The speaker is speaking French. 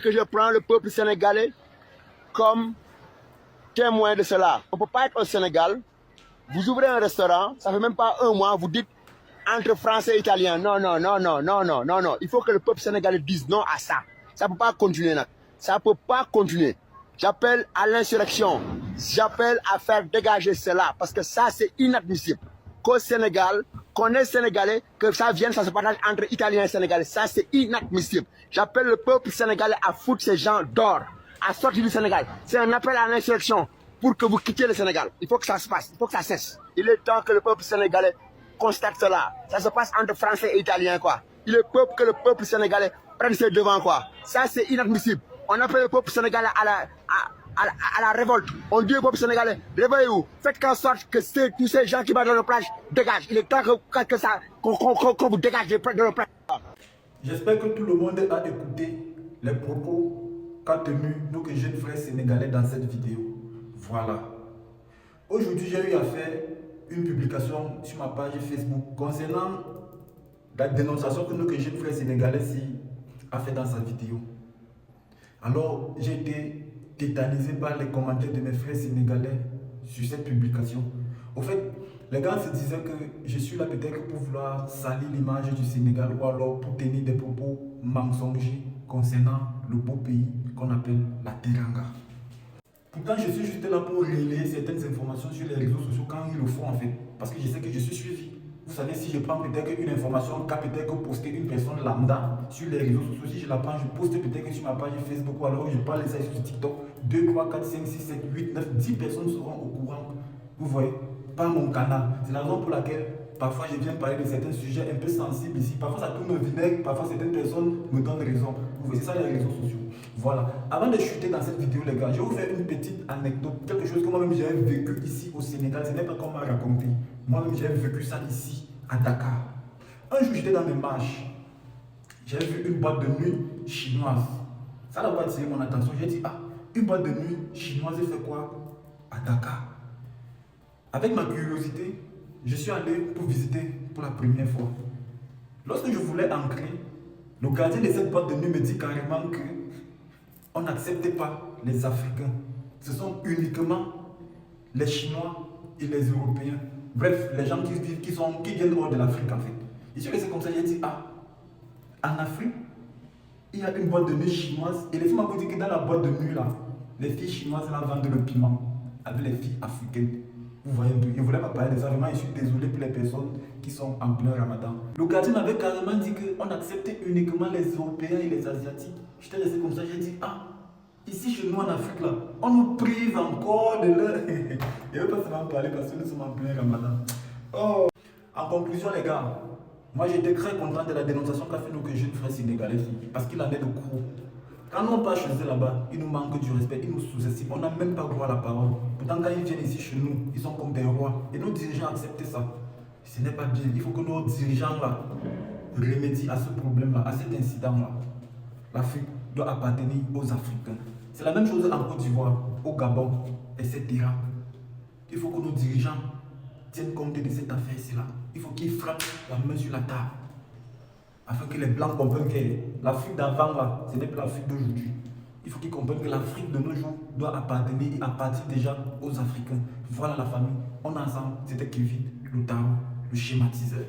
Que je prends le peuple sénégalais comme témoin de cela. On ne peut pas être au Sénégal, vous ouvrez un restaurant, ça fait même pas un mois, vous dites entre français et italien. Non, non, non, non, non, non, non, non. Il faut que le peuple sénégalais dise non à ça. Ça ne peut pas continuer. Ça ne peut pas continuer. J'appelle à l'insurrection. J'appelle à faire dégager cela. Parce que ça, c'est inadmissible. Qu'au Sénégal, qu'on est Sénégalais, que ça vienne, ça se partage entre Italiens et Sénégalais. Ça, c'est inadmissible. J'appelle le peuple sénégalais à foutre ces gens dehors, à sortir du Sénégal. C'est un appel à l'insurrection pour que vous quittiez le Sénégal. Il faut que ça se passe. Il faut que ça cesse. Il est temps que le peuple sénégalais constate cela. Ça se passe entre Français et Italiens, quoi. Il est temps que le peuple sénégalais prenne ses devants, quoi. Ça, c'est inadmissible. On appelle le peuple sénégalais à la révolte. On dit au peuple sénégalais, réveillez-vous. Faites en sorte que tous ces gens qui battent dans nos plages dégagent. Il est temps qu'on vous dégage de nos plages. J'espère que tout le monde a écouté les propos qu'a tenu nos jeunes frères sénégalais dans cette vidéo. Voilà. Aujourd'hui, j'ai eu à faire une publication sur ma page Facebook concernant la dénonciation que notre jeune frère sénégalais a fait dans sa vidéo. Alors, j'ai été tétanisé par les commentaires de mes frères sénégalais sur cette publication. Au fait, les gars se disaient que je suis là peut-être pour vouloir salir l'image du Sénégal ou alors pour tenir des propos mensongers concernant le beau pays qu'on appelle la Teranga. Pourtant, je suis juste là pour relayer certaines informations sur les réseaux sociaux quand ils le font en fait. Parce que je sais que je suis suivi. Vous savez, si je prends peut-être une information qu'a peut-être posté une personne lambda sur les réseaux sociaux, si je la prends, je poste peut-être sur ma page Facebook ou alors je parle de ça sur TikTok, 2, 3, 4, 5, 6, 7, 8, 9, 10 personnes seront au courant. Vous voyez, pas mon canal. C'est la raison pour laquelle parfois je viens parler de certains sujets un peu sensibles ici. Parfois ça tourne au vinaigre, parfois certaines personnes me donnent raison. Vous voyez, c'est ça les réseaux sociaux. Voilà. Avant de chuter dans cette vidéo, les gars, je vais vous faire une petite anecdote. Quelque chose que moi-même j'ai vécu ici au Sénégal. Ce n'est pas qu'on m'a raconté. Moi-même j'ai vécu ça ici à Dakar. Un jour, j'étais dans mes marches. J'ai vu une boîte de nuit chinoise. Ça n'a pas attiré mon attention. J'ai dit, ah, une boîte de nuit chinoise, elle fait quoi à Dakar? Avec ma curiosité, je suis allé pour visiter pour la première fois. Lorsque je voulais entrer, le gardien de cette boîte de nuit me dit carrément que on n'accepte pas les Africains. Ce sont uniquement les Chinois et les Européens. Bref, les gens qui viennent hors de l'Afrique en fait. Et c'est comme ça, j'ai dit, ah, en Afrique, il y a une boîte de nuit chinoise. Et les filles m'ont dit que dans la boîte de nuit là, les filles chinoises là vendent le piment avec les filles africaines. Vous voyez un peu, je ne voulais pas parler de ça, vraiment je suis désolé pour les personnes qui sont en plein ramadan. Le gardien m'avait carrément dit qu'on acceptait uniquement les Européens et les Asiatiques. J'étais resté comme ça, j'ai dit, ah, ici chez nous en Afrique là, on nous prive encore de leur... Je ne veux pas seulement parler parce que nous sommes en plein ramadan. Oh. En conclusion les gars, moi j'étais très content de la dénonciation qu'a fait nos jeunes frères sénégalais parce qu'il en est de gros. Quand on passe chez eux là-bas, ils nous manquent du respect, ils nous sous-estiment, on n'a même pas droit à la parole. Pourtant, quand ils viennent ici chez nous, ils sont comme des rois. Et nos dirigeants acceptent ça. Ce n'est pas bien. Il faut que nos dirigeants là remédient à ce problème-là, à cet incident-là. L'Afrique doit appartenir aux Africains. C'est la même chose en Côte d'Ivoire, au Gabon, etc. Il faut que nos dirigeants tiennent compte de cette affaire-là. Il faut qu'ils frappent la main sur la table. Afin que les Blancs comprennent que l'Afrique d'avant, là, ce n'est pas l'Afrique d'aujourd'hui. Il faut qu'ils comprennent que l'Afrique de nos jours doit appartenir et appartient déjà aux Africains. Voilà la famille. On est ensemble. C'était Kevin, le tarot, le schématiseur.